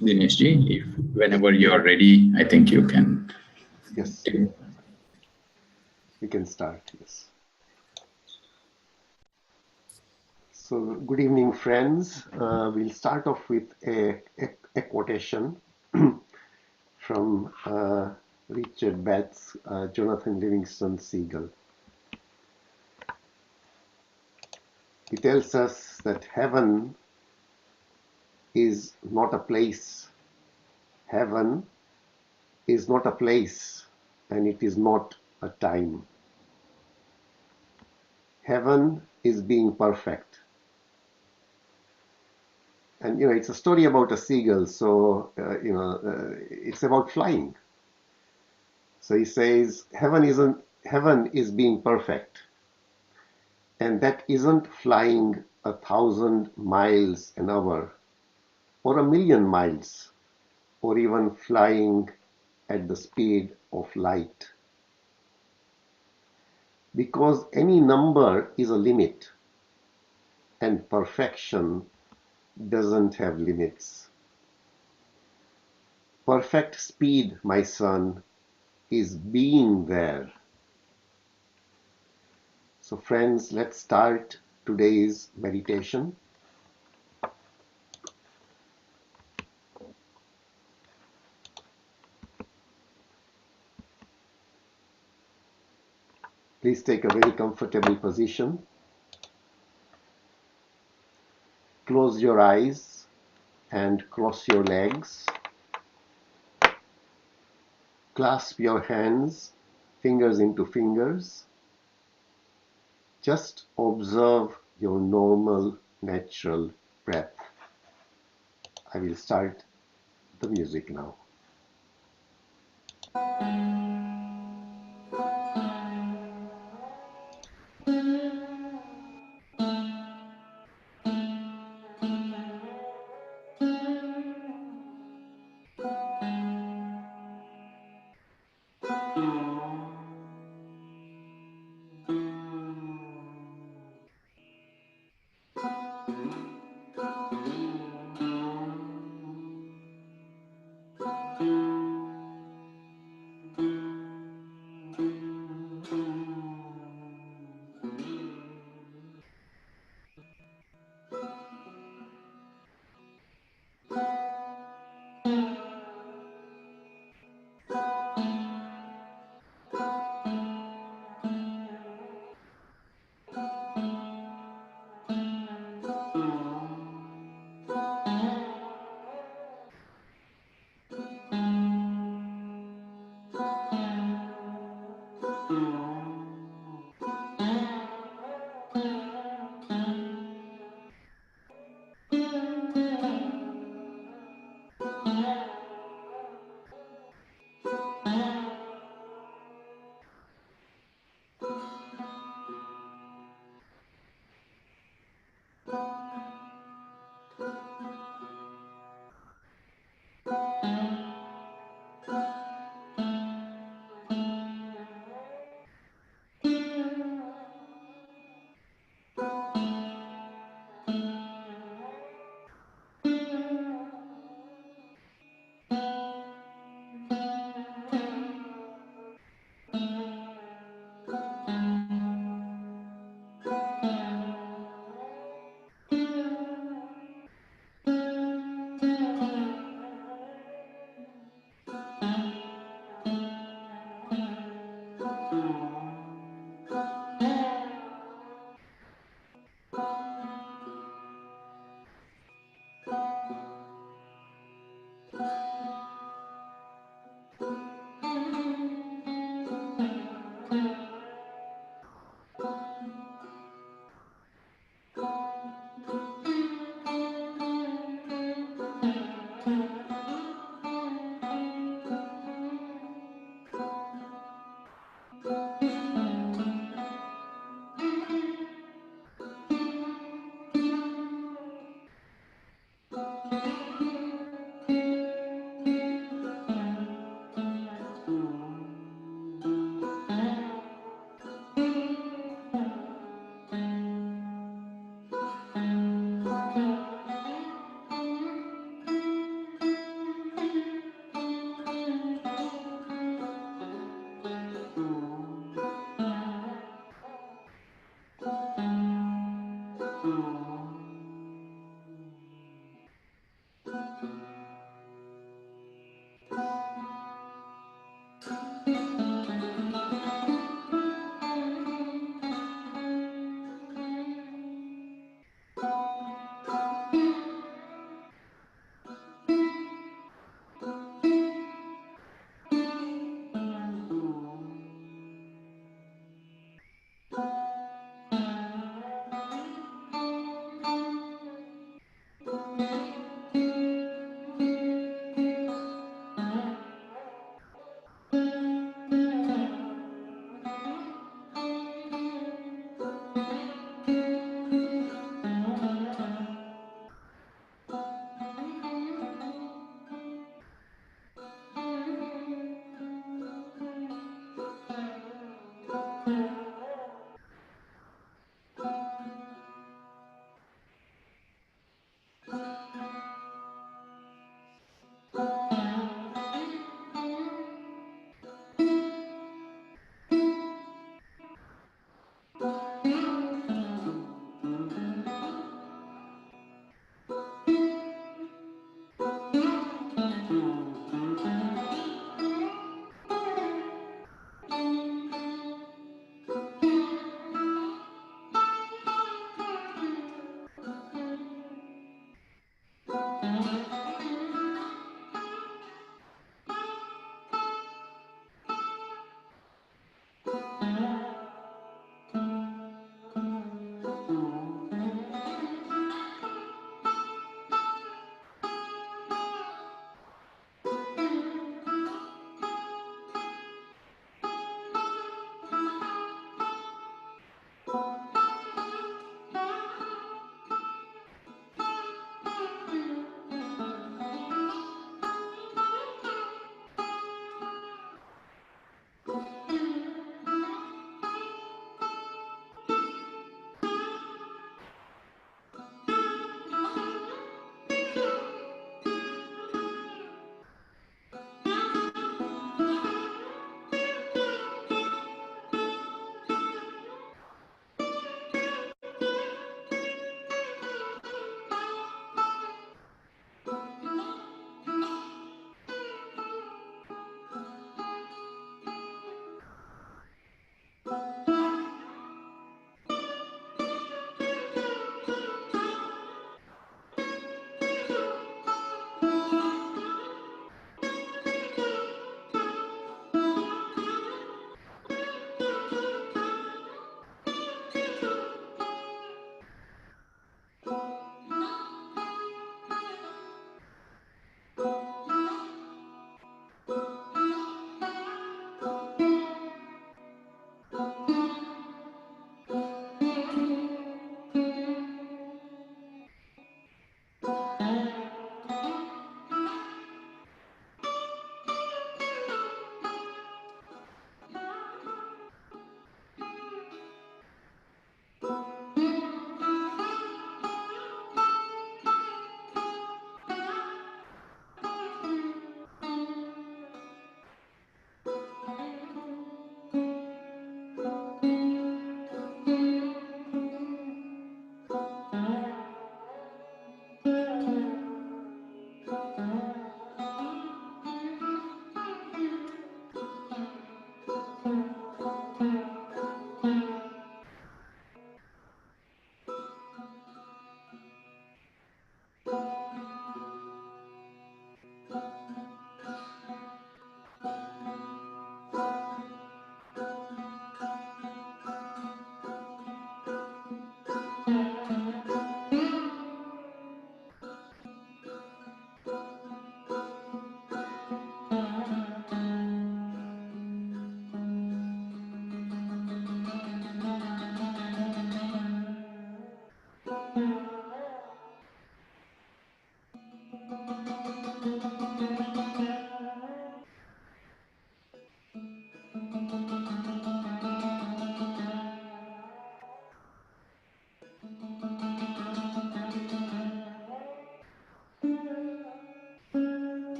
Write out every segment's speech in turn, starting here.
Dinesh ji, if whenever you are ready, I think you can. Yes, we can start. Yes. So, good evening, friends. We'll start off with a quotation from Richard Bates, Jonathan Livingston Seagull. He tells us that heaven is not a place. Heaven is not a place, and it is not a time. Heaven is being perfect. And it's a story about a seagull, so it's about flying. So he says heaven is being perfect, and that isn't flying 1,000 miles an hour, or 1,000,000 miles, or even flying at the speed of light. Because any number is a limit, and perfection doesn't have limits. Perfect speed, my son, is being there. So friends, let's start today's meditation. Please take a very comfortable position. Close your eyes and cross your legs. Clasp your hands, fingers into fingers. Just observe your normal, natural breath. I will start the music now.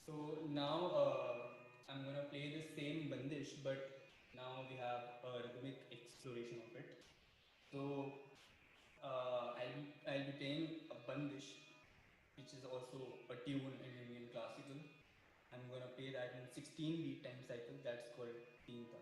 So now I'm gonna play the same bandish, but now we have a rhythmic exploration of it. So I'll be playing a bandish, which is also a tune in play that in 16 beat time cycle. That's called teen tar.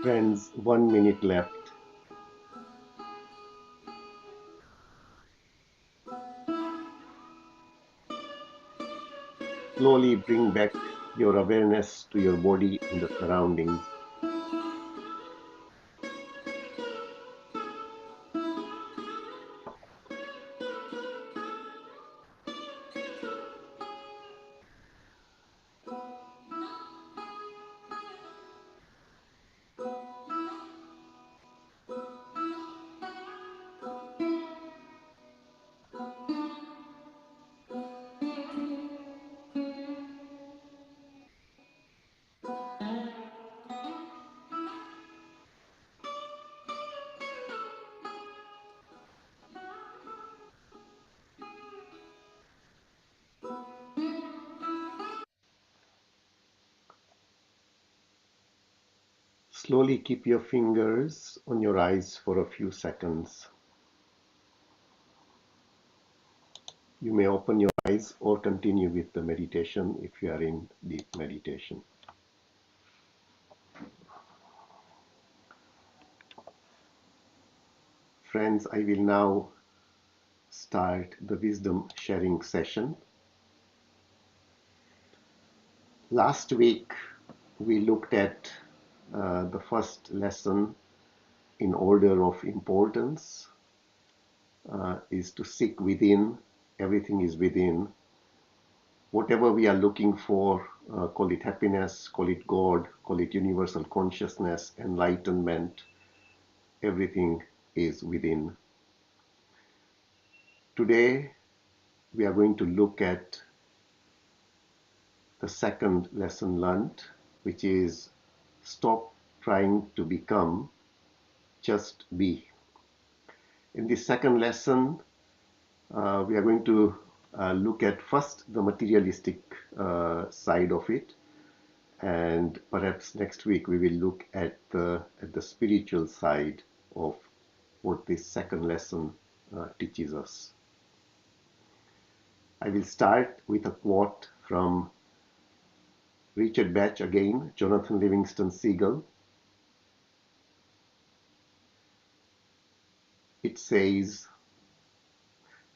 Friends, 1 minute left. Slowly bring back your awareness to your body and the surroundings. Slowly keep your fingers on your eyes for a few seconds. You may open your eyes or continue with the meditation if you are in deep meditation. Friends, I will now start the wisdom sharing session. Last week, we looked at the first lesson in order of importance is to seek within. Everything is within. Whatever we are looking for, call it happiness, call it God, call it universal consciousness, enlightenment, everything is within. Today, we are going to look at the second lesson learned, which is stop trying to become, just be. In this second lesson, we are going to look at first the materialistic side of it, and perhaps next week we will look at the spiritual side of what this second lesson teaches us. I will start with a quote from Richard Bach again, Jonathan Livingston Seagull. It says,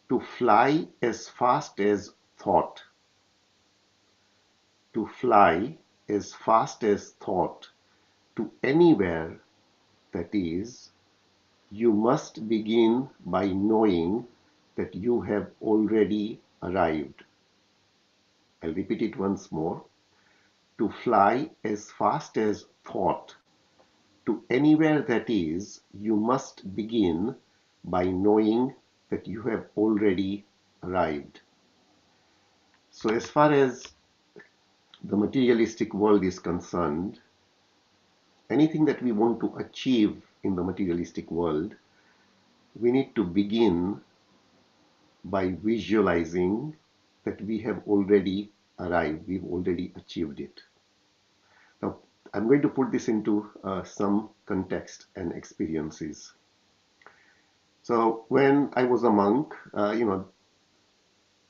"To fly as fast as thought, to fly as fast as thought to anywhere, that is, you must begin by knowing that you have already arrived." I'll repeat it once more. To fly as fast as thought to anywhere, that is, you must begin by knowing that you have already arrived. So as far as the materialistic world is concerned, anything that we want to achieve in the materialistic world, we need to begin by visualizing that we have already arrived, we've already achieved it. Now, I'm going to put this into some context and experiences. So when I was a monk,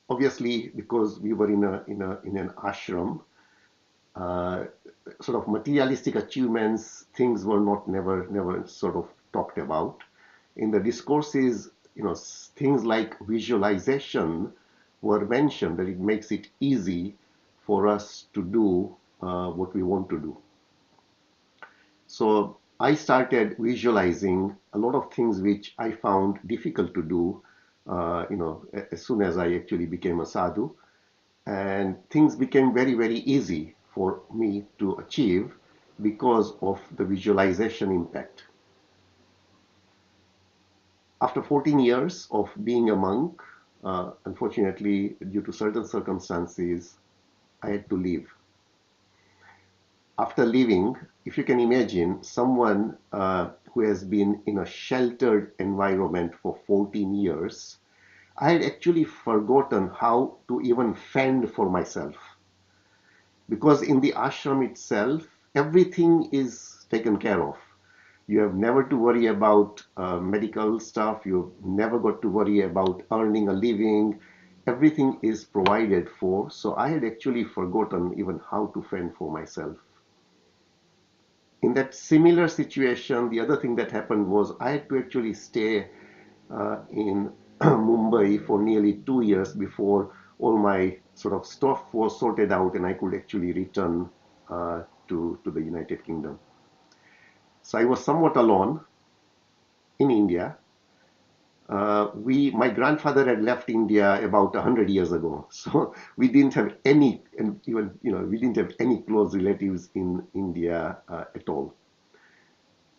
obviously because we were in an ashram, sort of materialistic achievements, things were not never sort of talked about. In the discourses, things like visualization were mentioned, that it makes it easy for us to do what we want to do. So I started visualizing a lot of things which I found difficult to do, as soon as I actually became a sadhu. And things became very easy for me to achieve because of the visualization impact. After 14 years of being a monk, unfortunately, due to certain circumstances, I had to leave. After leaving, if you can imagine someone who has been in a sheltered environment for 14 years, I had actually forgotten how to even fend for myself. Because in the ashram itself, everything is taken care of. You have never to worry about medical stuff. You've never got to worry about earning a living. Everything is provided for. So I had actually forgotten even how to fend for myself. in that similar situation, the other thing that happened was I had to actually stay in Mumbai for nearly 2 years before all my sort of stuff was sorted out and I could actually return to the United Kingdom. So I was somewhat alone in India. My grandfather had left India about 100 years ago, so we didn't have any, and even we didn't have any close relatives in India at all.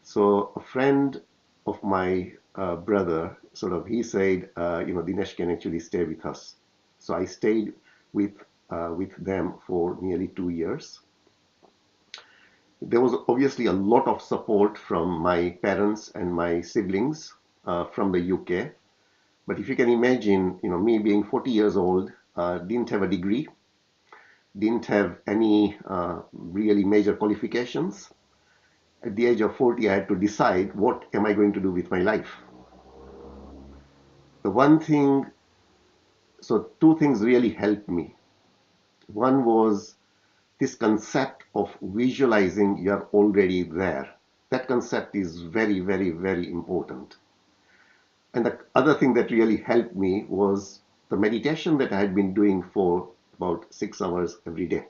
So a friend of my brother, sort of, he said, Dinesh can actually stay with us. So I stayed with them for nearly 2 years. There was obviously a lot of support from my parents and my siblings from the UK. But if you can imagine, me being 40 years old, didn't have a degree, didn't have any really major qualifications. At the age of 40, I had to decide, what am I going to do with my life? The one thing, so two things really helped me. One was this concept of visualizing you're already there. That concept is very, very, very important. And the other thing that really helped me was the meditation that I had been doing for about 6 hours every day.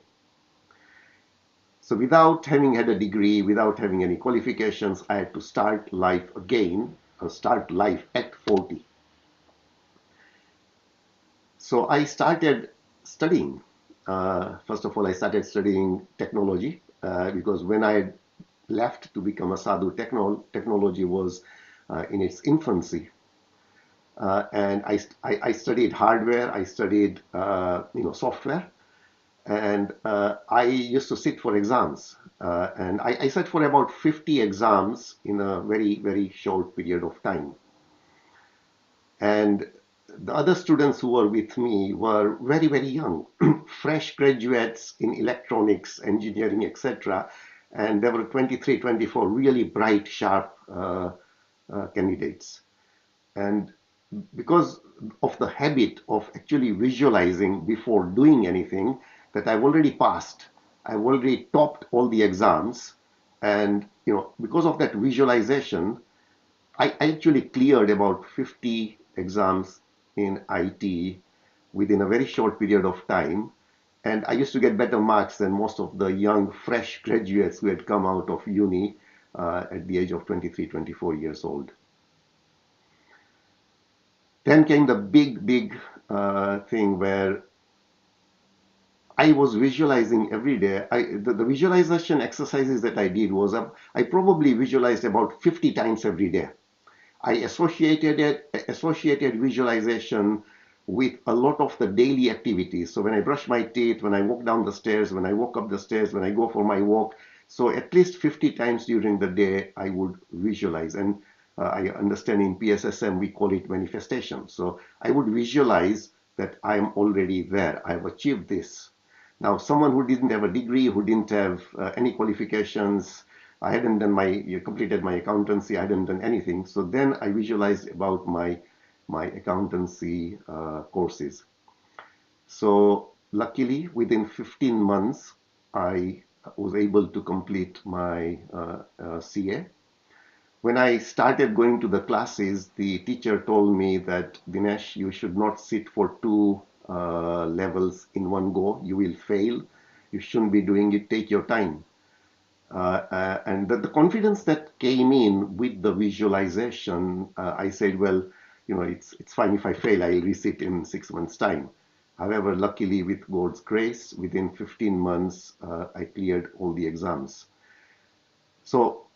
So without having had a degree, without having any qualifications, I had to start life again, or start life at 40. So I started studying. First of all, I started studying technology because when I had left to become a sadhu, technology was in its infancy. And I studied hardware, I studied software, and I used to sit for exams. And I sat for about 50 exams in a very, very short period of time. And the other students who were with me were very, very young, fresh graduates in electronics, engineering, etc. And there were 23, 24 really bright, sharp candidates. And because of the habit of actually visualizing before doing anything, that I've already passed, I've already topped all the exams, and because of that visualization, I actually cleared about 50 exams in IT within a very short period of time. And I used to get better marks than most of the young, fresh graduates who had come out of uni at the age of 23, 24 years old. Then came the big, big thing where I was visualizing every day. The visualization exercises that I did was I probably visualized about 50 times every day. I associated visualization with a lot of the daily activities. So when I brush my teeth, when I walk down the stairs, when I walk up the stairs, when I go for my walk, so at least 50 times during the day I would visualize. And I understand in PSSM we call it manifestation. So I would visualize that I am already there. I've achieved this. Now, someone who didn't have a degree, who didn't have any qualifications, I hadn't completed my accountancy, I hadn't done anything. So then I visualized about my accountancy courses. So luckily, within 15 months, I was able to complete my CA. When I started going to the classes, the teacher told me that, Dinesh, you should not sit for two levels in one go. You will fail. You shouldn't be doing it. Take your time. And the confidence that came in with the visualization, I said, well, it's fine if I fail. I'll resit in 6 months' time. However, luckily, with God's grace, within 15 months, I cleared all the exams. So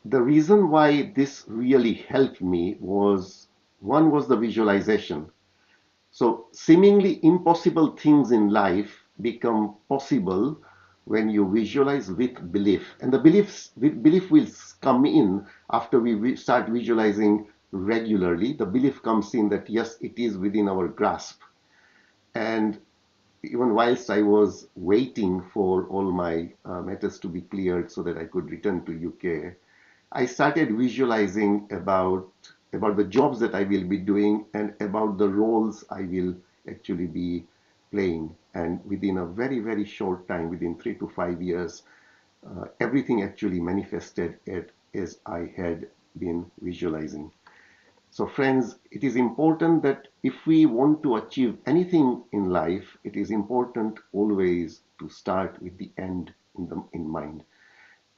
the reason why this really helped me was, one was the visualization. So seemingly impossible things in life become possible when you visualize with belief. And the belief will come in after we start visualizing regularly. The belief comes in that yes, it is within our grasp. And even whilst I was waiting for all my matters to be cleared so that I could return to UK, I started visualizing about the jobs that I will be doing and about the roles I will actually be playing, and within a very, very short time, within 3 to 5 years, everything actually manifested as I had been visualizing. So friends, it is important that if we want to achieve anything in life, it is important always to start with the end in mind.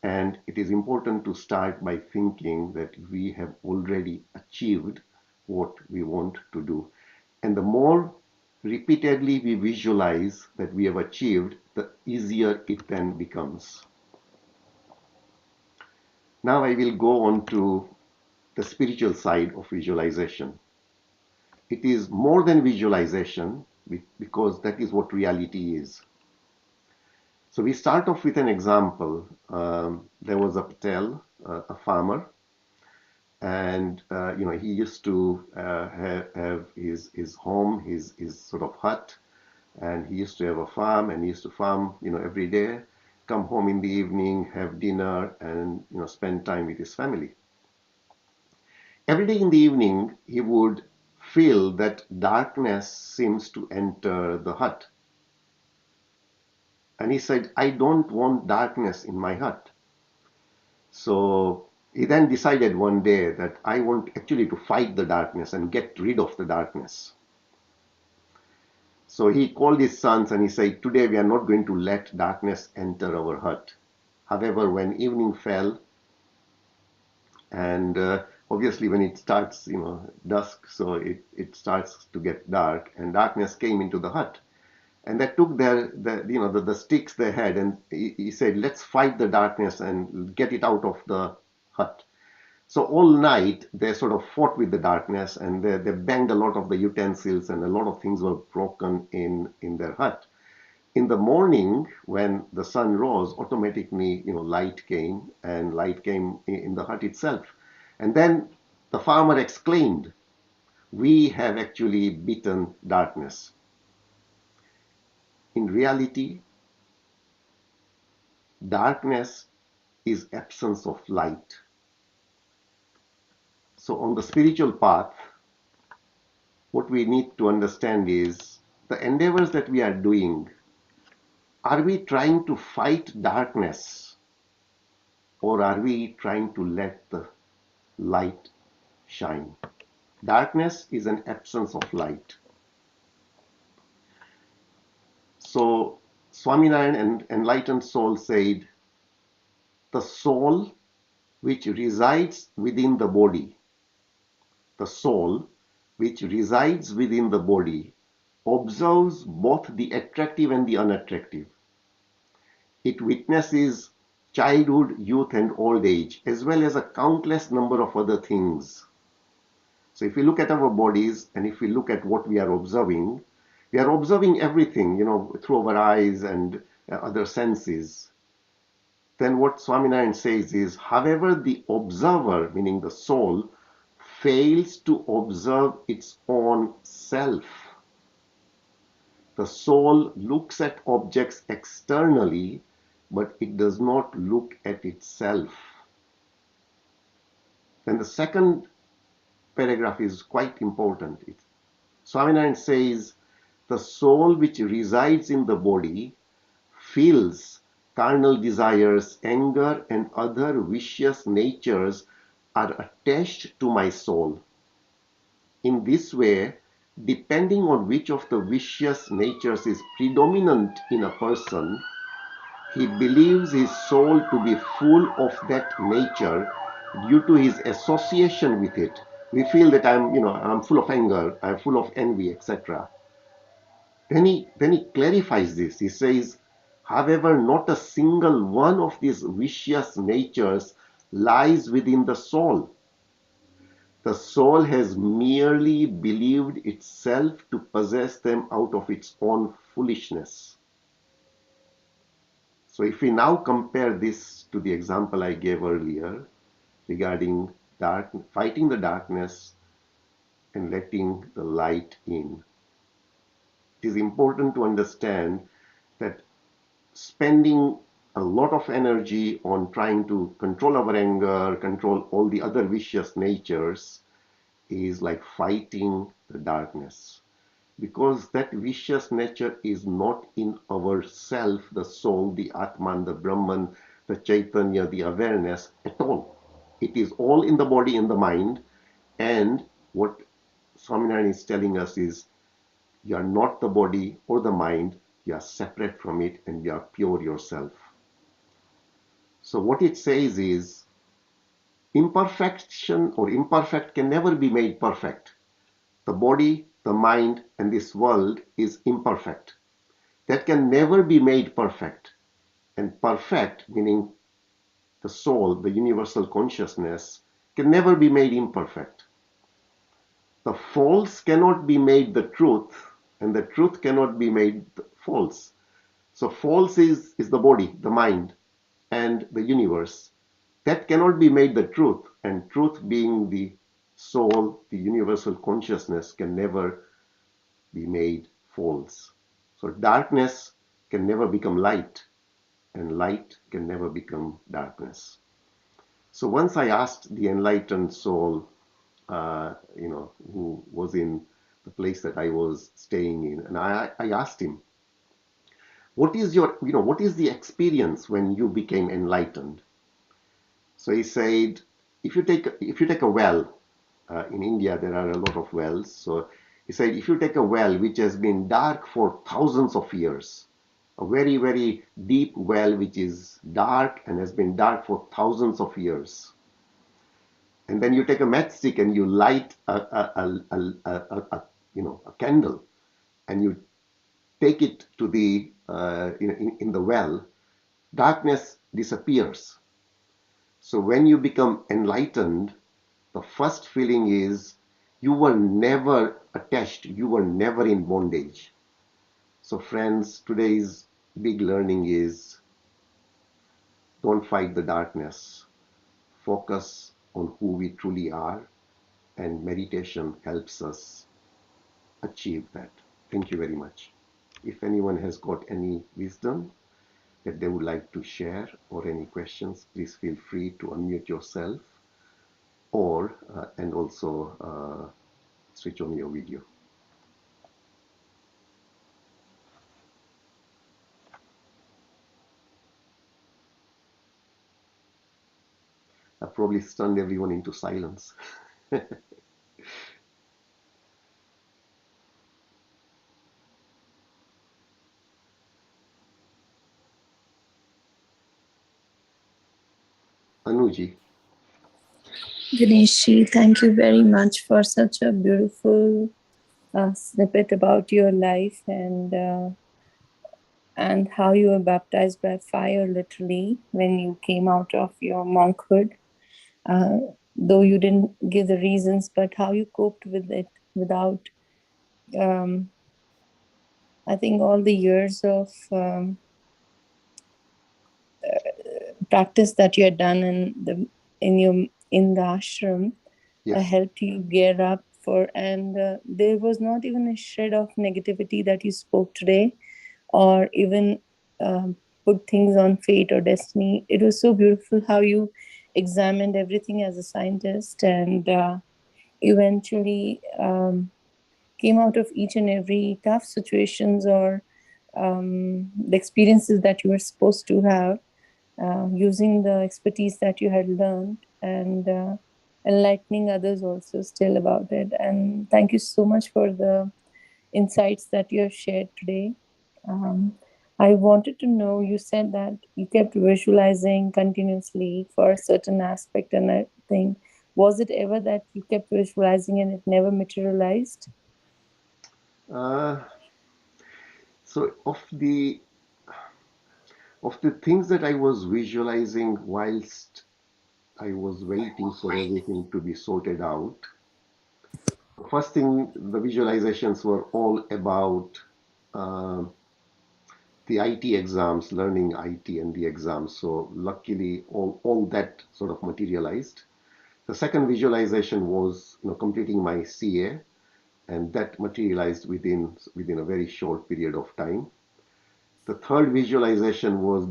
And it is important to start by thinking that we have already achieved what we want to do. And the more repeatedly we visualize that we have achieved, the easier it then becomes. Now I will go on to the spiritual side of visualization. It is more than visualization because that is what reality is. So we start off with an example. There was a Patel, a farmer, and he used to have his home, his sort of hut, and he used to have a farm, and he used to farm every day, come home in the evening, have dinner, and spend time with his family. Every day in the evening, he would feel that darkness seems to enter the hut. And he said, I don't want darkness in my hut. So he then decided one day that I want actually to fight the darkness and get rid of the darkness. So he called his sons and he said, today we are not going to let darkness enter our hut. However, when evening fell, and obviously when it starts, dusk, so it starts to get dark, and darkness came into the hut. And they took the sticks they had, and he said, let's fight the darkness and get it out of the hut. So all night they sort of fought with the darkness, and they banged a lot of the utensils, and a lot of things were broken in their hut. In the morning, when the sun rose, automatically, light came, and light came in the hut itself. And then the farmer exclaimed, we have actually beaten darkness. In reality, darkness is absence of light. So on the spiritual path, what we need to understand is the endeavors that we are doing. Are we trying to fight darkness, or are we trying to let the light shine? Darkness is an absence of light. So Swaminarayan and Enlightened Soul said, the soul which resides within the body, the soul which resides within the body observes both the attractive and the unattractive. It witnesses childhood, youth, and old age, as well as a countless number of other things. So if we look at our bodies and if we look at what we are observing everything, through our eyes and other senses. Then what Swaminarayan says is, however, the observer, meaning the soul, fails to observe its own self. The soul looks at objects externally, but it does not look at itself. Then the second paragraph is quite important. Swaminarayan says, the soul which resides in the body feels carnal desires, anger, and other vicious natures are attached to my soul. In this way, depending on which of the vicious natures is predominant in a person, he believes his soul to be full of that nature due to his association with it. We feel that I'm full of anger, I'm full of envy, etc. Then he clarifies this. He says, however, not a single one of these vicious natures lies within the soul. The soul has merely believed itself to possess them out of its own foolishness. So if we now compare this to the example I gave earlier regarding fighting the darkness and letting the light in, it is important to understand that spending a lot of energy on trying to control our anger, control all the other vicious natures, is like fighting the darkness. because that vicious nature is not in our self, the soul, the Atman, the Brahman, the Chaitanya, the awareness at all. It is all in the body and the mind. And what Swaminarayan is telling us is you are not the body or the mind, you are separate from it and you are pure yourself. So what it says is imperfection or imperfect can never be made perfect. The body, the mind, and this world is imperfect. That can never be made perfect. And perfect, meaning the soul, the universal consciousness, can never be made imperfect. The false cannot be made the truth, and the truth cannot be made false. So false is the body, the mind, and the universe. That cannot be made the truth, and truth being the soul, the universal consciousness, can never be made false. So darkness can never become light, and light can never become darkness. So once I asked the enlightened soul, who was in the place that I was staying in, and I asked him, what is the experience when you became enlightened? So he said, if you take a well, in India there are a lot of wells. So he said, if you take a well which has been dark for thousands of years, a very very deep well which is dark and has been dark for thousands of years, and then you take a matchstick and you light a candle, and you take it to the in the well, darkness disappears. So when you become enlightened, the first feeling is you were never attached, you were never in bondage. So friends, today's big learning is don't fight the darkness. Focus on who we truly are, and meditation helps us achieve that. Thank you very much. If anyone has got any wisdom that they would like to share or any questions, please feel free to unmute yourself or and also switch on your video. I probably stunned everyone into silence. Anuji. Dinesh, thank you very much for such a beautiful snippet about your life and how you were baptized by fire, literally, when you came out of your monkhood. Though you didn't give the reasons, but how you coped with it without, I think, all the years of practice that you had done in the ashram. Yes. Helped you gear up for, and there was not even a shred of negativity that you spoke today, or even put things on fate or destiny. It was so beautiful how you examined everything as a scientist, and eventually came out of each and every tough situations or the experiences that you were supposed to have, using the expertise that you had learned, and enlightening others also still about it. And thank you so much for the insights that you have shared today. I wanted to know, you said that you kept visualizing continuously for a certain aspect, and I think, was it ever that you kept visualizing and it never materialized? So of the things that I was visualizing whilst I was waiting for everything to be sorted out, first thing, the visualizations were all about uh, the IT exams, learning IT and the exams. So luckily, all that sort of materialized. The second visualization was, completing my CA, and that materialized within a very short period of time. The third visualization was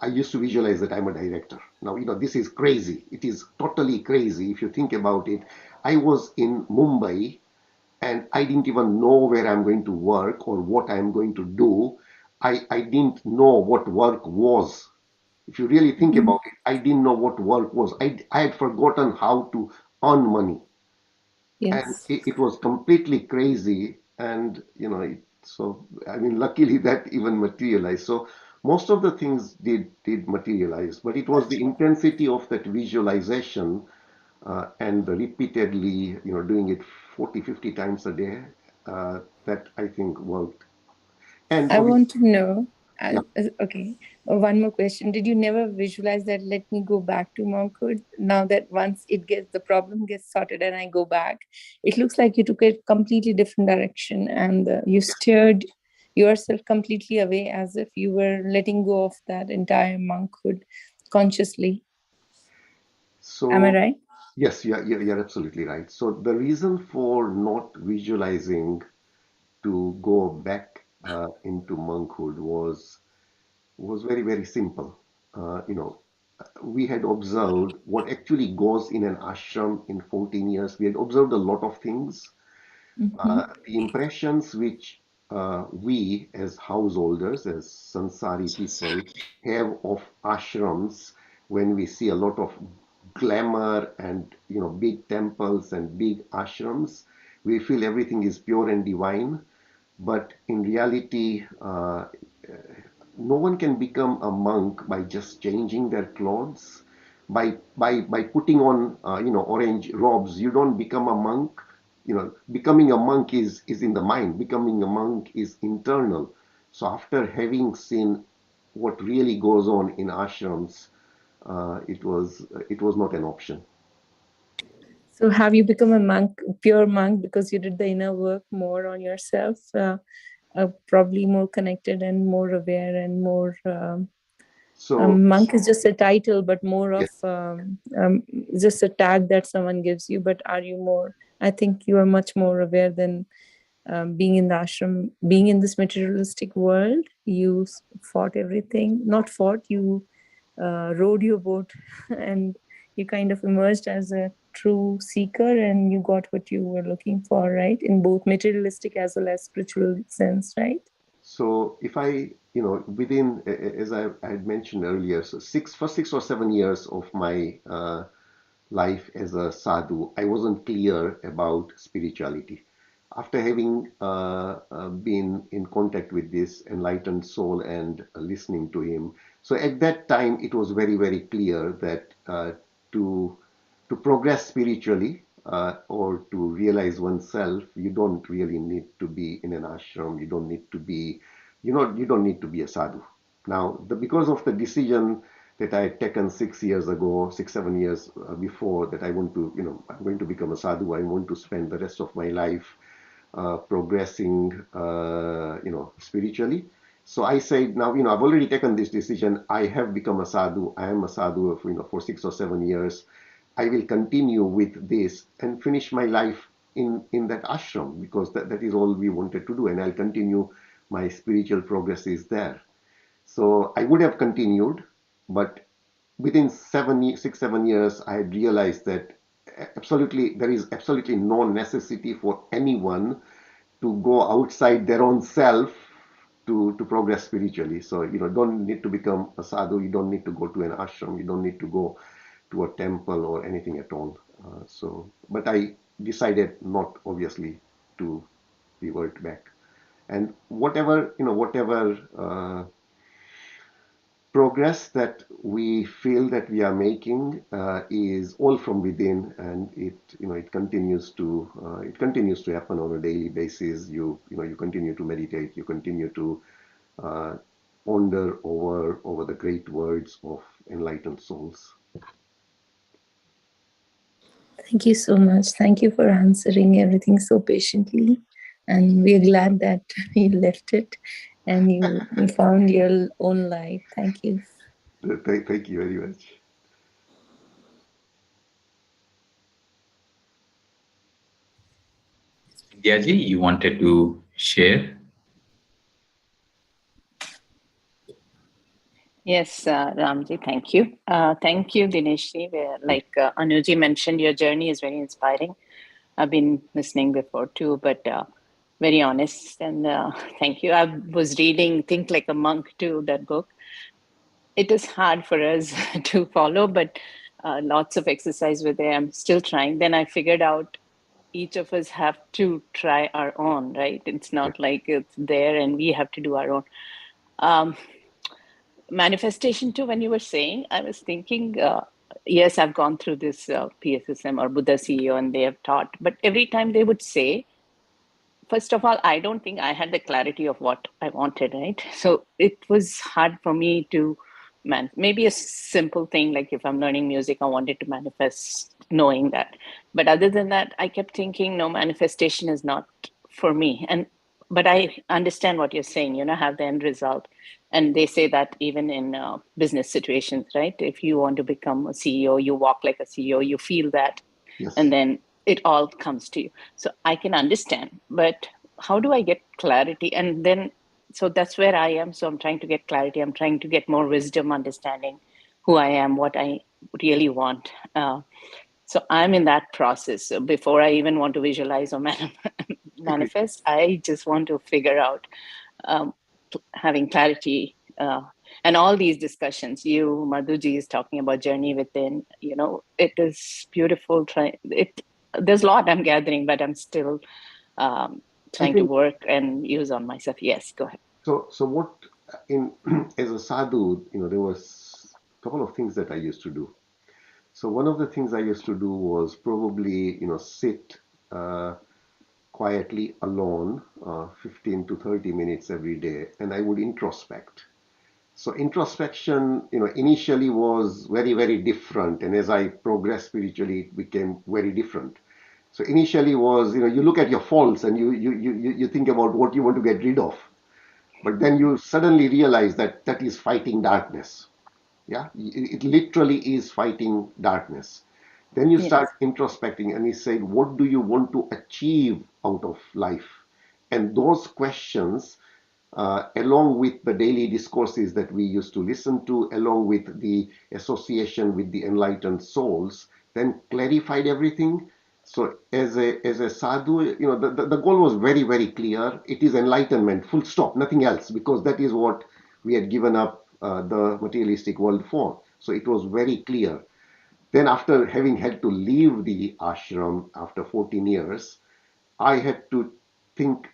I used to visualize that I'm a director. Now, this is crazy. It is totally crazy if you think about it. I was in Mumbai and I didn't even know where I'm going to work or what I'm going to do. I didn't know what work was. If you really think Mhm. about it, I didn't know what work was. I had forgotten how to earn money, and Yes. it was completely crazy. And so I mean, luckily that even materialized. So most of the things did materialize, but it was the intensity of that visualization, and repeatedly, doing it 40, 50 times a day, that I think worked. And I obviously, want to know. yeah. Okay, one more question. Did you never visualize that? Let me go back to monkhood now that once the problem gets sorted and I go back, it looks like you took a completely different direction and you steered yourself completely away as if you were letting go of that entire monkhood consciously. Am I So right? yes, you're absolutely right. So the reason for not visualizing to go back into monkhood was very, very simple. We had observed what actually goes in an ashram in 14 years. We had observed a lot of things. Mm-hmm. The impressions which we as householders, as Sansari people, have of ashrams, when we see a lot of glamour and big temples and big ashrams, we feel everything is pure and divine. But in reality, no one can become a monk by just changing their clothes, by putting on orange robes. You don't become a monk. Becoming a monk is in the mind. Becoming a monk is internal. So after having seen what really goes on in ashrams, it was not an option. So have you become a monk, pure monk, because you did the inner work more on yourself? Probably more connected and more aware and more So monk is just a title, but more of yes. just a tag that someone gives you. But are you more? I think you are much more aware than being in the ashram, being in this materialistic world. You fought everything, not fought, you rowed your boat and you kind of emerged as a true seeker and you got what you were looking for, right? In both materialistic as well as spiritual sense, right? So if I, within, as I had mentioned earlier, so for 6 or 7 years of my life as a sadhu, I wasn't clear about spirituality. After having been in contact with this enlightened soul and listening to him, so at that time it was very, very clear that to to progress spiritually, or to realize oneself, you don't really need to be in an ashram. You don't need to be, you don't need to be a sadhu. Now, because of the decision that I had taken 6 years ago, 6, 7 years before, that I want to, I'm going to become a sadhu. I want to spend the rest of my life progressing, spiritually. So I said, now, I've already taken this decision. I have become a sadhu. I am a sadhu, for 6 or 7 years. I will continue with this and finish my life in that ashram, because that is all we wanted to do, and I'll continue my spiritual progresses there. So I would have continued, but within 6, 7 years, I had realized that there is absolutely no necessity for anyone to go outside their own self to progress spiritually. So, don't need to become a sadhu. You don't need to go to an ashram. You don't need to go to a temple or anything at all. But I decided not, obviously, to revert back. And whatever progress that we feel that we are making is all from within, and it continues to happen on a daily basis. You continue to meditate. You continue to uh, ponder over the great words of enlightened souls. Thank you so much. Thank you for answering everything so patiently. And we're glad that you left it and you found your own life. Thank you. Thank you very much. Diaji, you wanted to share? Yes, Ramji, thank you. Thank you, Dinesh. Like Anuji mentioned, your journey is very inspiring. I've been listening before too, but very honest. And thank you. I was reading Think Like a Monk too, that book. It is hard for us to follow, but lots of exercise were there. I'm still trying. Then I figured out each of us have to try our own, right? It's Yeah. not like it's there and we have to do our own. Um, Manifestation too, when you were saying, I was thinking, yes, I've gone through this PSSM or Buddha CEO and they have taught, but every time they would say, first of all, I don't think I had the clarity of what I wanted, right? So it was hard for me to maybe a simple thing like if I'm learning music, I wanted to manifest knowing that. But other than that, I kept thinking, no, manifestation is not for me. And but I understand what you're saying, have the end result. And they say that even in business situations, right? If you want to become a CEO, you walk like a CEO, you feel that, and Yes. then it all comes to you. So I can understand, but how do I get clarity? And then, so that's where I am. So I'm trying to get clarity. I'm trying to get more wisdom, understanding who I am, what I really want. So I'm in that process. So before I even want to visualize or Agreed. manifest, I just want to figure out um, having clarity. And all these discussions, Madhuji is talking about journey within, it is beautiful. There's a lot I'm gathering, but I'm still I trying to think work and use on myself. Yes, go ahead. so. So what in as a sadhu, there was a couple of things that I used to do. So one of the things I used to do was probably, sit uh, quietly alone, 15 to 30 minutes every day, and I would introspect. So introspection, initially was very, very different, and as I progressed spiritually, it became very different. So initially was, you look at your faults and you think about what you want to get rid of, but then you suddenly realize that that is fighting darkness. Yeah, it literally is fighting darkness. Then you Yes, start introspecting and you say, what do you want to achieve out of life? And those questions, along with the daily discourses that we used to listen to, along with the association with the enlightened souls, then clarified everything. So as a sadhu, the goal was very, very clear. It is enlightenment, full stop, nothing else, because that is what we had given up the materialistic world for. So it was very clear. Then after having had to leave the ashram after 14 years, I had to think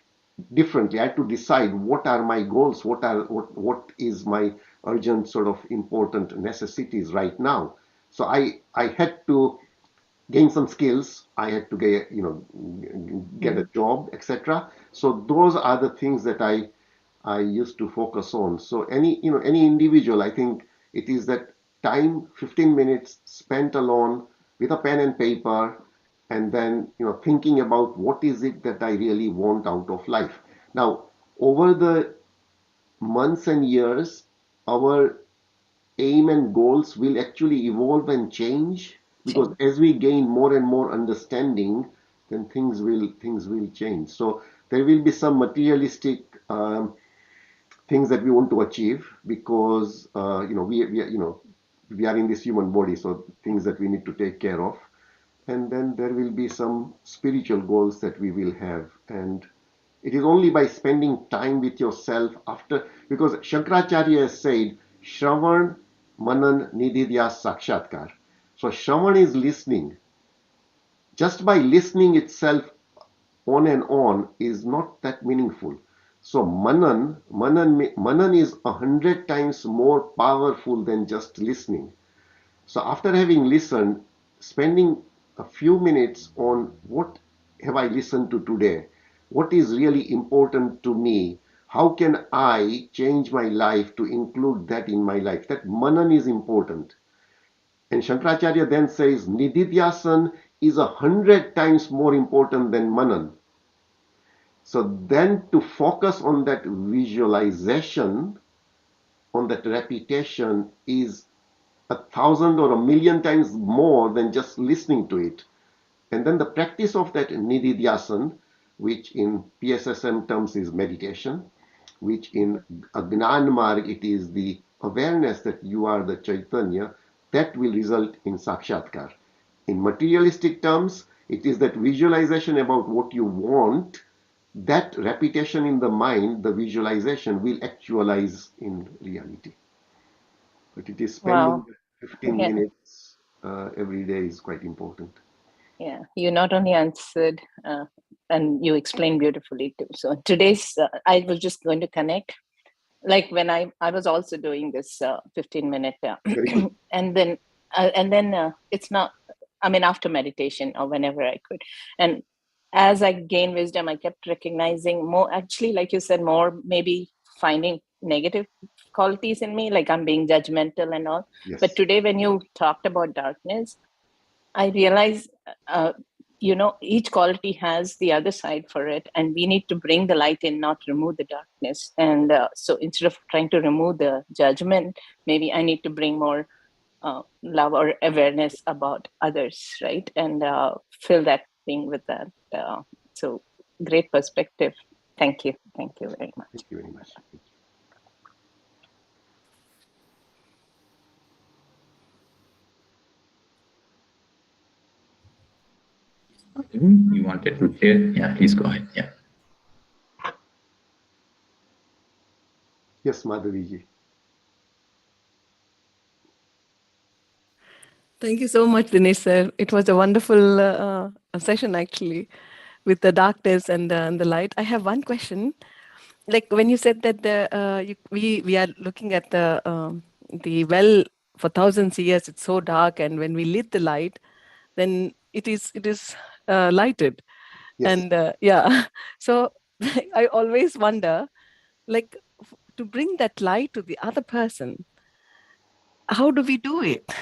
differently. I had to decide what are my goals, what is my urgent sort of important necessities right now. So I had to gain some skills. I had to get a mm, job, etc. So those are the things that I used to focus on. So any individual, I think it is that time, 15 minutes spent alone with a pen and paper, and then thinking about what is it that I really want out of life. Now, over the months and years, our aim and goals will actually evolve and change, because change. as we gain more and more understanding, then things will change. So there will be some materialistic things that we want to achieve, because we are in this human body, so things that we need to take care of. And then there will be some spiritual goals that we will have. And it is only by spending time with yourself after, because Shankaracharya has said, Shravan, Manan, Nididya, Sakshatkar. So Shravan is listening. Just by listening itself on and on is not that meaningful. So Manan is 100 times more powerful than just listening. So after having listened, spending a few minutes on what have I listened to today? What is really important to me? How can I change my life to include that in my life? That manan is important. And Shankaracharya then says Nididhyasan is 100 times more important than manan. So then to focus on that visualization, on that repetition, is 1,000 or 1,000,000 times more than just listening to it. And then the practice of that nididhyasan, which in PSSM terms is meditation, which in Agnan Marg it is the awareness that you are the Chaitanya, that will result in Sakshatkar. In materialistic terms, It is that visualization about what you want, that repetition in the mind, the visualization will actualize in reality. But it is spending Wow. 15 Yeah. minutes every day is quite important. Yeah. You not only answered, and you explained beautifully too. So today's, I was just going to connect. Like when I was also doing this 15-minute, Very good. and then it's not. I mean, after meditation or whenever I could, and as I gained wisdom, I kept recognizing more. Actually, like you said, more maybe finding negative qualities in me, like I'm being judgmental and all. But Yes. today, when you talked about darkness, I realize, each quality has the other side for it, and we need to bring the light in, not remove the darkness. And so instead of trying to remove the judgment, maybe I need to bring more love or awareness about others, right? And fill that thing with that. So great perspective. Thank you. Thank you very much. Thank you very much. You wanted to share? Yeah, please go ahead. Yeah. Yes, Madhaviji. Thank you so much, Dinesh sir. It was a wonderful session actually, with the darkness and the light. I have one question. Like when you said that we are looking at the well for thousands of years, it's so dark, and when we lit the light, then it is lighted, Yes. and yeah. So I always wonder, like, to bring that light to the other person, how do we do it?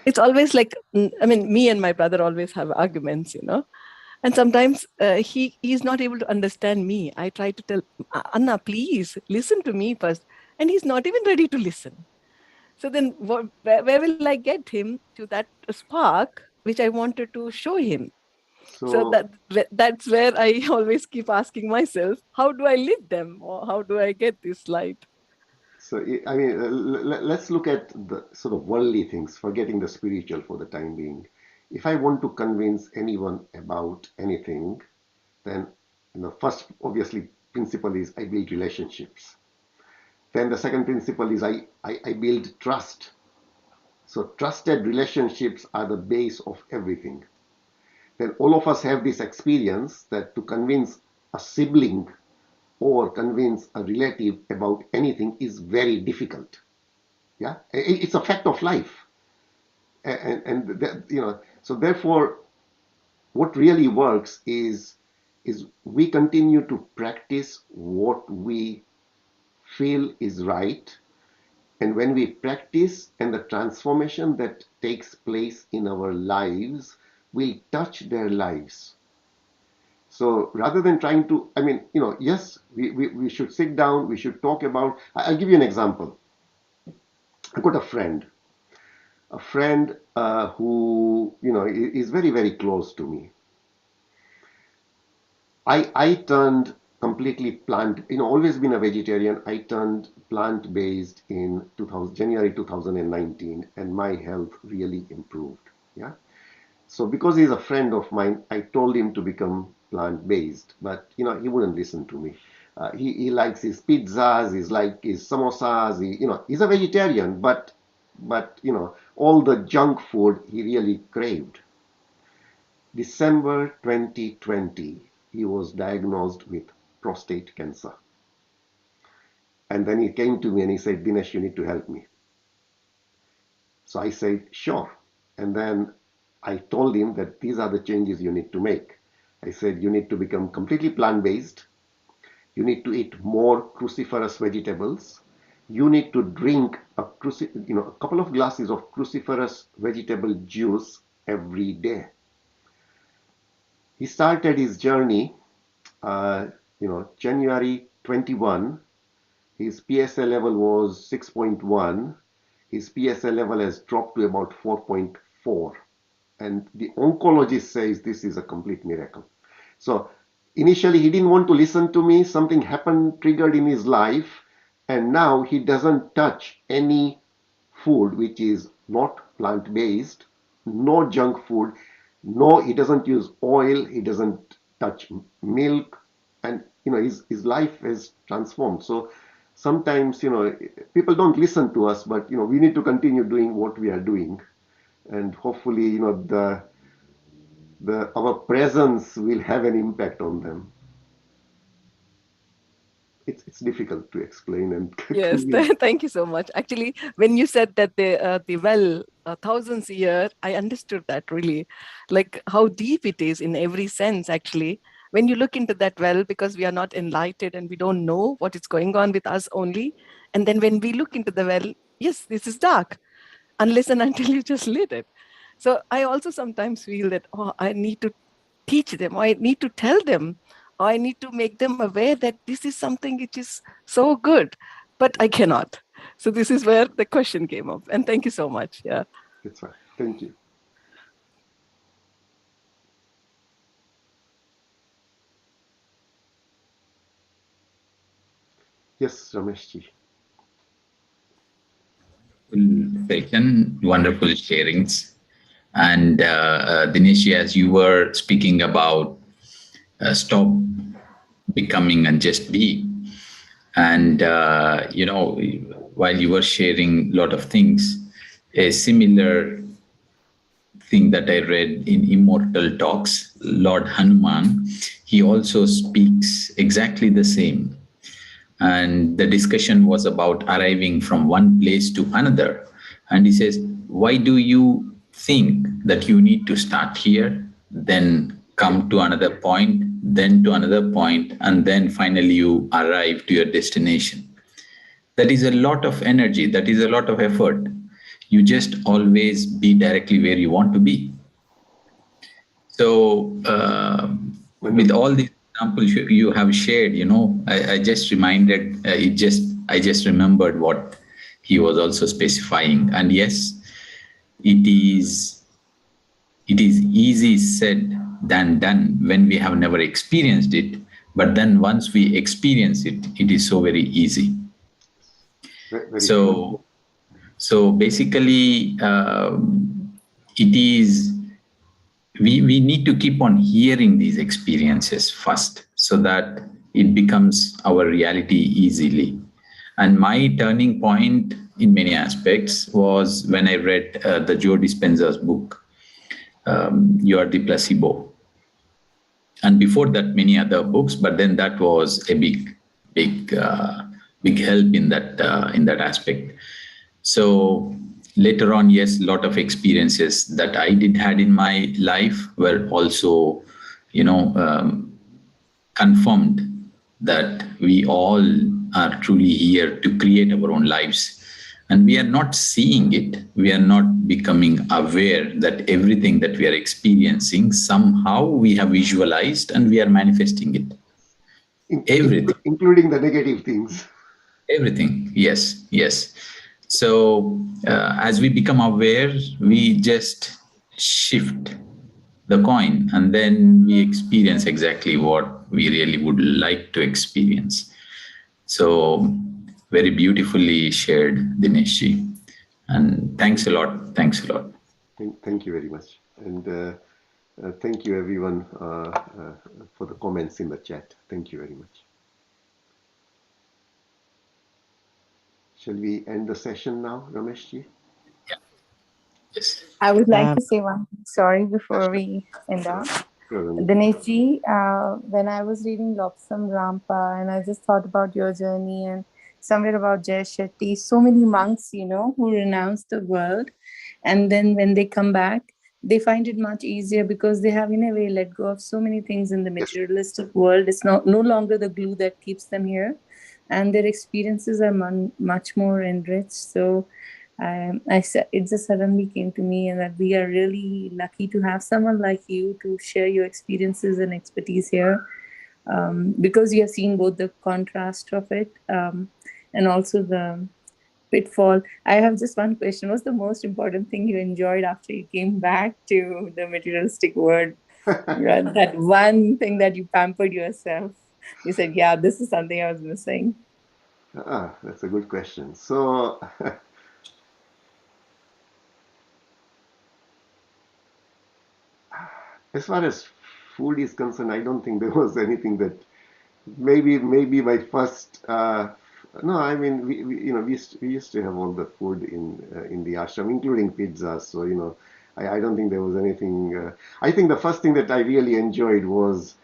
It's always like, I mean, me and my brother always have arguments, and sometimes he's not able to understand me. I try to tell, Anna, please listen to me first, and he's not even ready to listen. So then where will I get him to that spark which I wanted to show him? So So, that's where I always keep asking myself, how do I lit them, or how do I get this light? I mean, let's look at the sort of worldly things, forgetting the spiritual for the time being. If I want to convince anyone about anything, then first obviously principle is I build relationships. Then the second principle is I build trust. So trusted relationships are the base of everything. Then all of us have this experience that to convince a sibling or convince a relative about anything is very difficult. Yeah, it's a fact of life, and so therefore, what really works is we continue to practice what we feel is right, and when we practice and the transformation that takes place in our lives will touch their lives. So rather than trying to, I mean, yes, we should sit down, we should talk about. I'll give you an example. I've got a friend who is very very close to me. I turned completely plant, always been a vegetarian. I turned plant based in 2000, January 2019, and my health really improved. Yeah. So because he's a friend of mine, I told him to become plant based, but he wouldn't listen to me. He likes his pizzas, he's like his samosas. He's a vegetarian, but all the junk food he really craved. December 2020, he was diagnosed with prostate cancer. And then he came to me and he said, Dinesh, you need to help me. So I said, sure. And then I told him that these are the changes you need to make. I said, you need to become completely plant based. You need to eat more cruciferous vegetables. You need to drink a couple of glasses of cruciferous vegetable juice every day. He started his journey, January 21. His PSA level was 6.1. His PSA level has dropped to about 4.4. And the oncologist says this is a complete miracle. So initially he didn't want to listen to me. Something happened, triggered in his life, and now he doesn't touch any food which is not plant-based. no junk food, no, he doesn't use oil, he doesn't touch milk, and his life has transformed. So sometimes people don't listen to us, but we need to continue doing what we are doing, and hopefully the our presence will have an impact on them. It's difficult to explain and Yes, convince. thank you so much. Actually, when you said that the well thousands a year, I understood that really, like how deep it is in every sense. Actually, when you look into that well, because we are not enlightened and we don't know what is going on with us only, and then when we look into the well, yes, this is dark, unless and until you just lit it. So I also sometimes feel that, oh, I need to teach them, or I need to tell them, or I need to make them aware that this is something which is so good, but I cannot. So this is where the question came up. And thank you so much. Yeah. That's right. Thank you. Yes, Rameshji. Wonderful session, wonderful sharings. And Dinesh, as you were speaking about stop becoming and just be, and while you were sharing a lot of things, a similar thing that I read in Immortal Talks, Lord Hanuman, he also speaks exactly the same. And the discussion was about arriving from one place to another. And he says, why do you think that you need to start here, then come to another point, then to another point, and then finally you arrive to your destination? That is a lot of energy, that is a lot of effort. You just always be directly where you want to be. So, with all these examples you have shared, I just reminded, I just remembered what he was also specifying. And yes, it is, it is easy said than done when we have never experienced it. But then once we experience it, it is so very easy. Very true. So basically, it is, we need to keep on hearing these experiences first so that it becomes our reality easily. And my turning point in many aspects was when I read the Joe Dispenza's book, You Are the Placebo. And before that, many other books, but then that was a big, big help in that aspect. So later on, yes, a lot of experiences that I did had in my life were also, confirmed that we all are truly here to create our own lives. And we are not seeing it. We are not becoming aware that everything that we are experiencing, somehow we have visualized and we are manifesting it. Everything. Including the negative things. Everything. Yes. Yes. So as we become aware, we just shift the coin and then we experience exactly what we really would like to experience. So very beautifully shared, Dinesh. And thanks a lot. Thanks a lot. Thank you very much. And thank you everyone for the comments in the chat. Thank you very much. Shall we end the session now, Rameshji? Yeah. Yes. I would like to say one thing, sorry, before we end up. Dineshji, when I was reading Lopsam Rampa and I just thought about your journey and somewhere about Jay Shetty, so many monks, who renounce the world. And then when they come back, they find it much easier because they have in a way let go of so many things in the materialistic world. It's no longer the glue that keeps them here. And their experiences are much more enriched. So it just suddenly came to me, and that we are really lucky to have someone like you to share your experiences and expertise here, because you have seen both the contrast of it and also the pitfall. I have just one question. What's the most important thing you enjoyed after you came back to the materialistic world? That one thing that you pampered yourself. You said, yeah, this is something I was missing. That's a good question. So As far as food is concerned, I don't think there was anything that maybe my first no, I mean we used to have all the food in the ashram, including pizza. So I don't think there was anything. I think the first thing that I really enjoyed was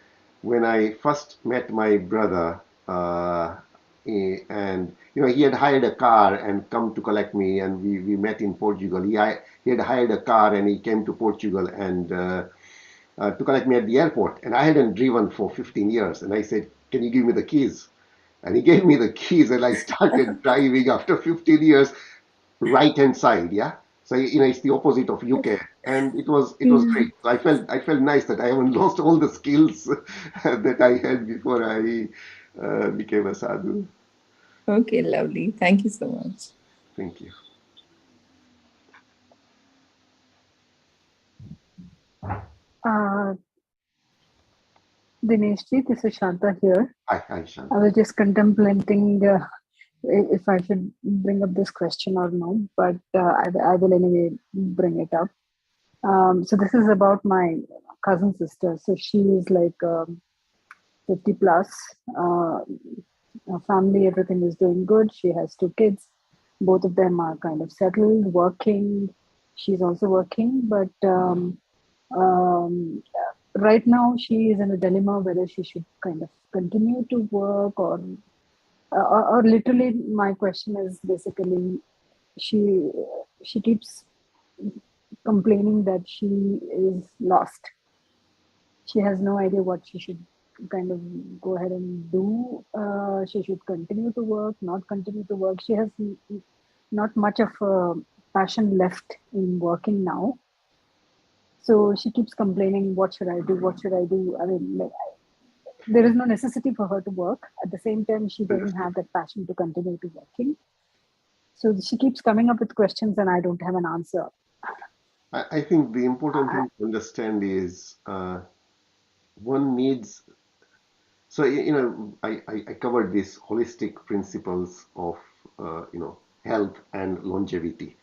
when I first met my brother, and he had hired a car and come to collect me, and we met in Portugal. He had hired a car and he came to Portugal and to collect me at the airport. And I hadn't driven for 15 years. And I said, "Can you give me the keys?" And he gave me the keys, and I started driving after 15 years, right hand side. Yeah. So it's the opposite of UK, and it was Yeah. great. So I felt nice that I haven't lost all the skills that I had before I became a sadhu. Okay, lovely. Thank you so much. Thank you. Uh, Dinesh ji, this is Shanta here. Hi, I Shanta. was just contemplating if I should bring up this question or no, but I will anyway bring it up. So this is about my cousin sister. So she is like 50 plus. Uh, Her family, everything is doing good. She has two kids. Both of them are kind of settled, working. She's also working, but um, right now she is in a dilemma whether she should kind of continue to work or literally my question is basically she she keeps complaining that she is lost. She has no idea what she should kind of go ahead and do. She should continue to work, not continue to work. She has not much of a passion left in working now. So she keeps complaining, what should I do? What should I do? I mean, like, there is no necessity for her to work. At the same time, she doesn't Understood. have that passion to continue to working. So she keeps coming up with questions and I don't have an answer. I think the important I, thing to understand is one needs. So I covered these holistic principles of health and longevity.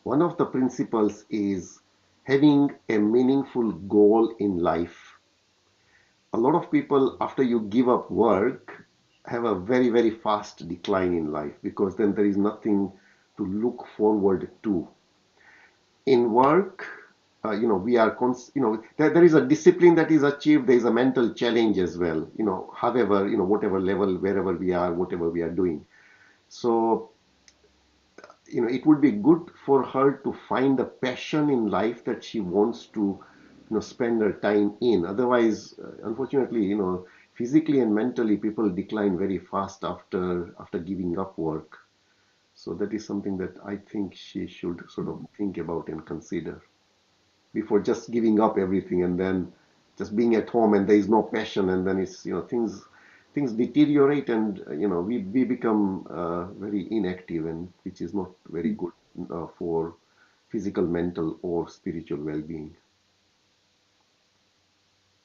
One of the principles is having a meaningful goal in life. A lot of people, after you give up work, have a very, very fast decline in life because then there is nothing to look forward to. In work, we are, there is a discipline that is achieved. There is a mental challenge as well, however, whatever level, wherever we are, whatever we are doing. So, it would be good for her to find a passion in life that she wants to spend her time in. Otherwise, unfortunately, physically and mentally people decline very fast after giving up work. So that is something that I think she should sort of think about and consider before just giving up everything and then just being at home and there is no passion, and then it's things deteriorate, and we become very inactive, and which is not very good for physical, mental, or spiritual well-being.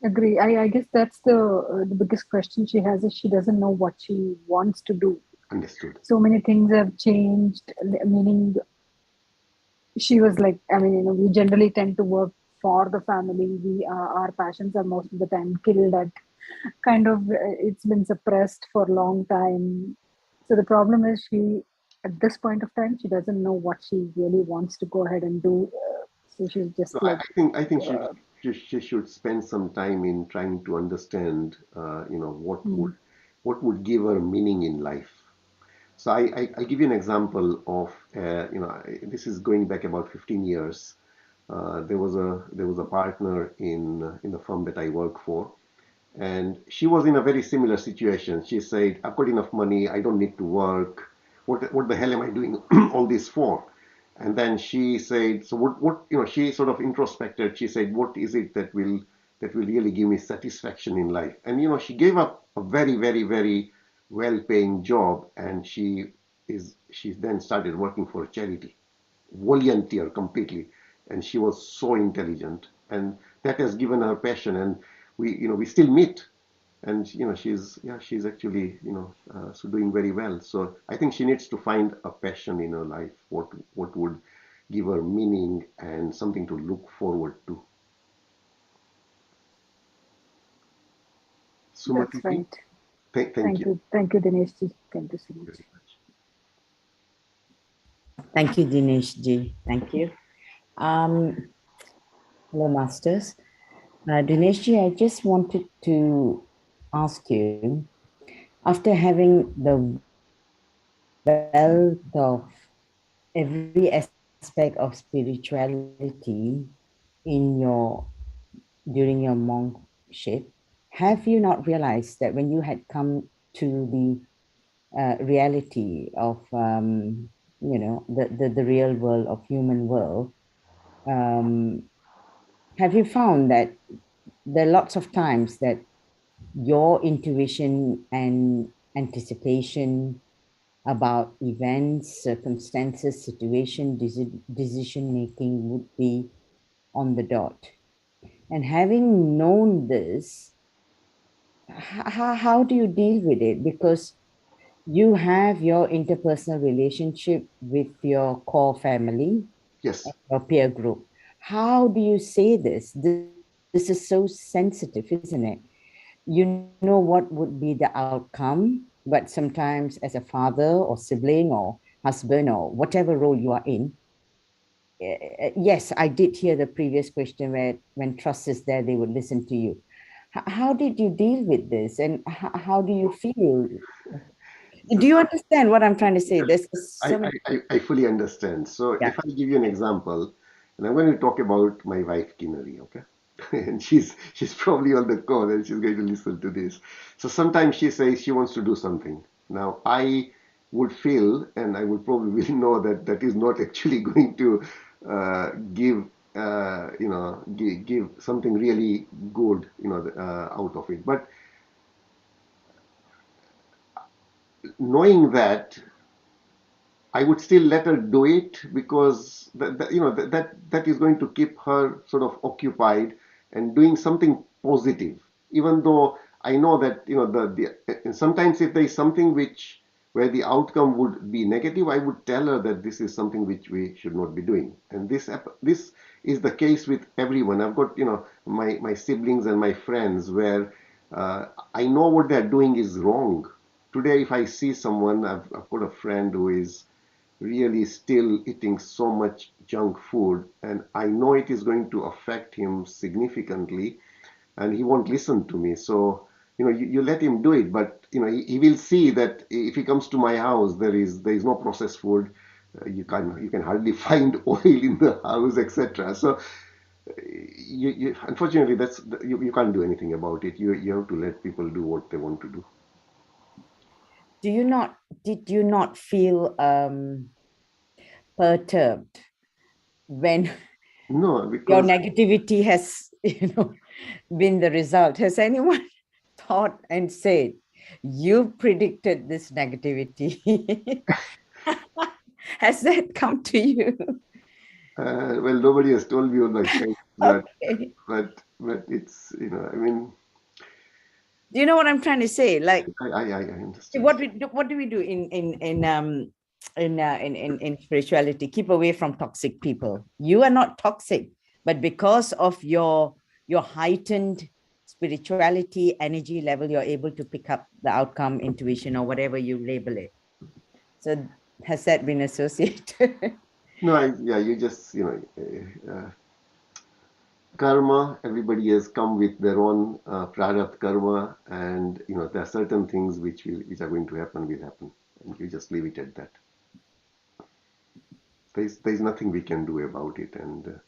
agree. I guess that's the biggest question she has is she doesn't know what she wants to do. Understood. So many things have changed, meaning she was like, I mean, we generally tend to work for the family. Our passions are most of the time killed at kind of, it's been suppressed for a long time. So the problem is she, at this point of time, she doesn't know what she really wants to go ahead and do. So she's So just I, like, I think I think uh, she should spend some time in trying to understand, hmm, what would give her meaning in life. So I'll give you an example of, this is going back about 15 years. There was a partner in the firm that I work for, and she was in a very similar situation. She said, "I've got enough money. I don't need to work. What the hell am I doing all this for?" And then she said, "So what she sort of introspected. She said, "What is it that will really give me satisfaction in life?" And she gave up a very, very, very well-paying job, and she then started working for a charity, volunteer completely, and she was so intelligent, and that has given her passion, and we still meet, and she's actually so doing very well. So I think she needs to find a passion in her life, what would give her meaning and something to look forward to. Sumati That's ji, right. thank you Thank you, Dinesh ji. Thank you so much. very much. Thank you, Dinesh ji. Thank you. Hello, Masters. Dinesh ji, I just wanted to ask you, after having the wealth of every aspect of spirituality in during your monkship, have you not realized that when you had come to the reality of the real world of human world, um, have you found that there are lots of times that your intuition and anticipation about events, circumstances, situation, decision making would be on the dot? And having known this, how do you deal with it? Because you have your interpersonal relationship with your core family, Yes. your peer group. How do you say this? This is so sensitive, isn't it? You know what would be the outcome, but sometimes as a father or sibling or husband or whatever role you are in, yes, I did hear the previous question where when trust is there, they would listen to you. How did you deal with this, and how do you feel? So, Do you understand what I'm trying to say? There's I, so many. I fully understand. So Yeah. if I give you an example, and I'm going to talk about my wife Kinnari, okay? And she's probably on the call and she's going to listen to this. So sometimes she says she wants to do something. Now I would feel, and I would probably know that that is not actually going to give give something really good out of it. But knowing that, I would still let her do it because that is going to keep her sort of occupied and doing something positive. Even though I know that the sometimes if there is something which where the outcome would be negative, I would tell her that this is something which we should not be doing. And this is the case with everyone. I've got my siblings and my friends where I know what they're doing is wrong. Today, if I see someone, I've got a friend who is really still eating so much junk food, and I know it is going to affect him significantly, and he won't listen to me. So you let him do it, but he will see that if he comes to my house, there is no processed food. You can hardly find oil in the house, etc. So you unfortunately you can't do anything about it. You have to let people do what they want to do. Did you not feel perturbed when No, your because negativity has been the result? Has anyone thought and said, you predicted this negativity? Has that come to you? well, nobody has told me on my face, but Okay. but it's I mean Do you know what I'm trying to say? Like, I understand. what do we do in spirituality? Keep away from toxic people. You are not toxic, but because of your heightened spirituality energy level, you're able to pick up the outcome, intuition, or whatever you label it. So has that been associated? No, yeah, you just karma. Everybody has come with their own prarabdha karma, and there are certain things which are going to happen will happen, and you just leave it at that. There's nothing we can do about it, and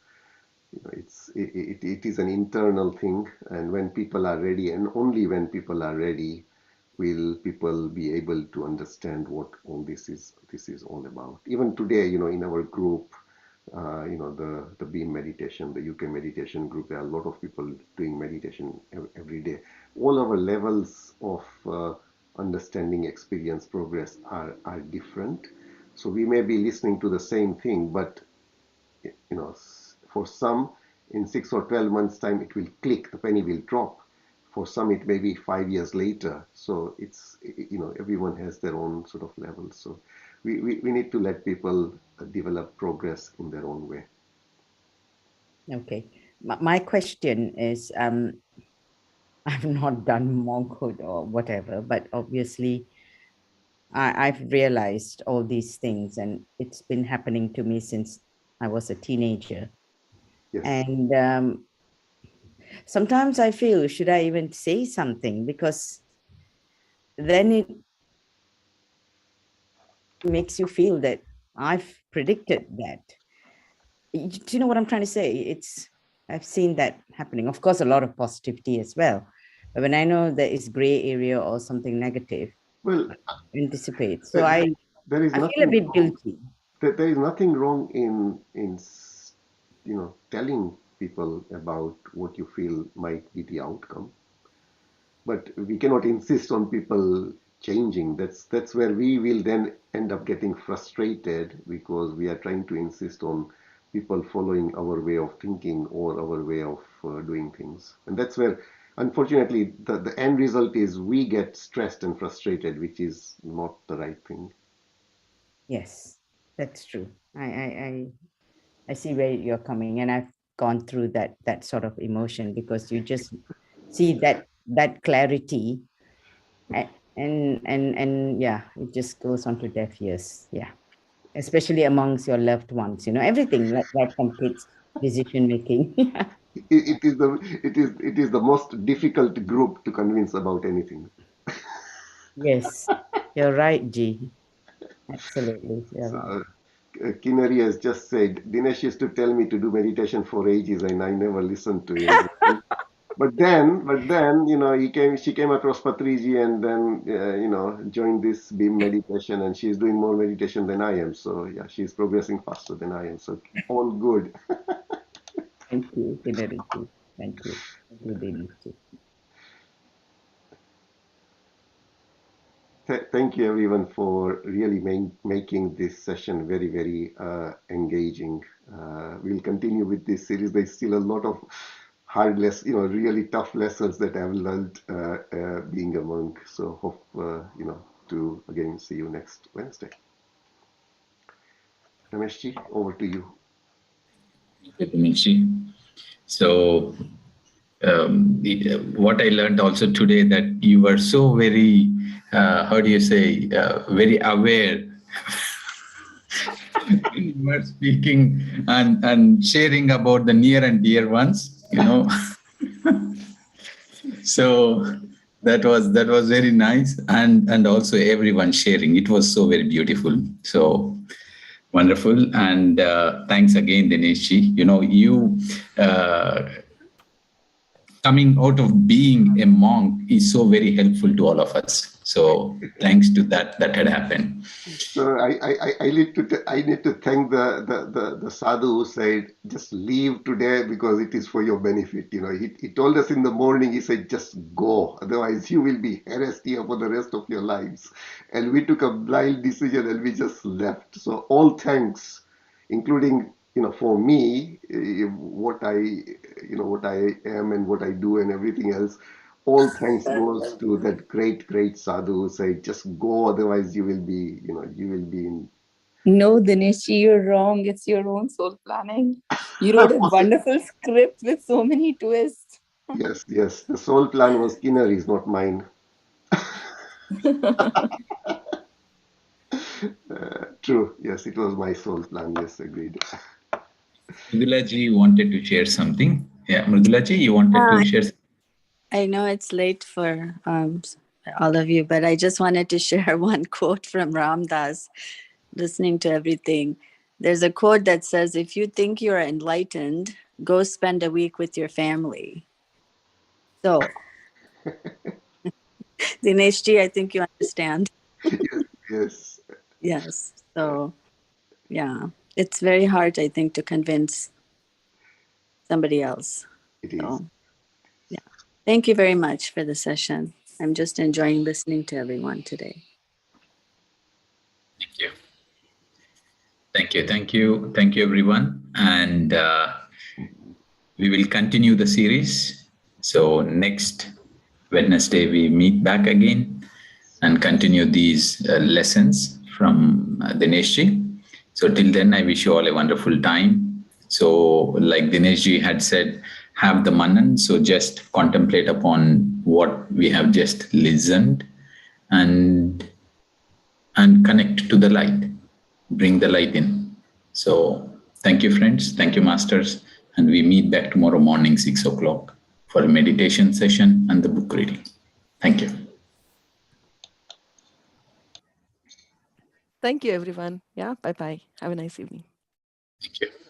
it is an internal thing, and when people are ready, and only when people are ready, will people be able to understand what all this is all about. Even today, in our group, the beam meditation, the UK meditation group, there are a lot of people doing meditation every day. All our levels of understanding, experience, progress are different. So we may be listening to the same thing, but for some, in 6 or 12 months' time, it will click, the penny will drop. For some, it may be 5 years later. So everyone has their own sort of level. So we need to let people develop progress in their own way. Okay. My question is, I've not done monkhood or whatever, but obviously I've realized all these things, and it's been happening to me since I was a teenager. Yes. And sometimes I feel, should I even say something? Because then it makes you feel that I've predicted that. Do you know what I'm trying to say? I've seen that happening. Of course, a lot of positivity as well. But when I know there is gray area or something negative, Well, anticipate. So there, I, there is I feel a nothing bit wrong. guilty. There is nothing wrong in telling people about what you feel might be the outcome. But we cannot insist on people changing. That's where we will then end up getting frustrated because we are trying to insist on people following our way of thinking or our way of doing things. And that's where, unfortunately, the end result is we get stressed and frustrated, which is not the right thing. Yes, that's true. I see where you're coming, and I've gone through that sort of emotion because you just see that clarity, and yeah, it just goes on to deaf ears. Yeah, especially amongst your loved ones. Everything like that from kids decision making. It is the most difficult group to convince about anything. Yes, you're right, G. Absolutely, you're So right. Kinnari has just said, Dinesh used to tell me to do meditation for ages and I never listened to him. But then, she came across Patriji and then, joined this beam meditation and she's doing more meditation than I am. So yeah, she's progressing faster than I am. So all good. Thank you, Hillary. Thank you. Thank you, Dinesh. Thank you everyone for really making this session very, very engaging. We'll continue with this series. There's still a lot of really tough lessons that I've learned being a monk. So hope, to again see you next Wednesday. Rameshji, over to you. Dinesh. So what I learned also today that you were so very, how do you say, very aware when you were speaking and sharing about the near and dear ones. So that was very nice, and also everyone sharing. It was so very beautiful. So wonderful, and thanks again, Dineshji. You coming out of being a monk is so very helpful to all of us. So thanks to that had happened. So I need to thank the sadhu who said just leave today because it is for your benefit. He told us in the morning. He said just go, otherwise you will be harassed here for the rest of your lives. And we took a blind decision and we just left. So all thanks, including for me, what I am and what I do and everything else. All thanks goes to that great sadhu who said, just go, otherwise you will be in. No, Dinesh, you're wrong. It's your own soul planning. You wrote a wonderful script with so many twists. Yes. The soul plan was Kinnari's, not mine. True. Yes, it was my soul plan. Yes, agreed. Mridulaji wanted to share something. Yeah, Mridulaji, you wanted to share something? I know it's late for all of you, but I just wanted to share one quote from Ram Das, listening to everything. There's a quote that says, if you think you're enlightened, go spend a week with your family. So, Dinesh ji, I think you understand. Yes. Yes. So, yeah, it's very hard, I think, to convince somebody else. It is. So, yeah. Thank you very much for the session. I'm just enjoying listening to everyone today. Thank you. Thank you, everyone. And we will continue the series. So next Wednesday, we meet back again and continue these lessons from Dineshji. So till then, I wish you all a wonderful time. So like Dineshji had said, have the manan. So just contemplate upon what we have just listened, and connect to the light, bring the light in. So thank you, friends. Thank you, masters. And we meet back tomorrow morning, 6 o'clock, for a meditation session and the book reading. Thank you. Thank you, everyone. Yeah, bye-bye. Have a nice evening. Thank you.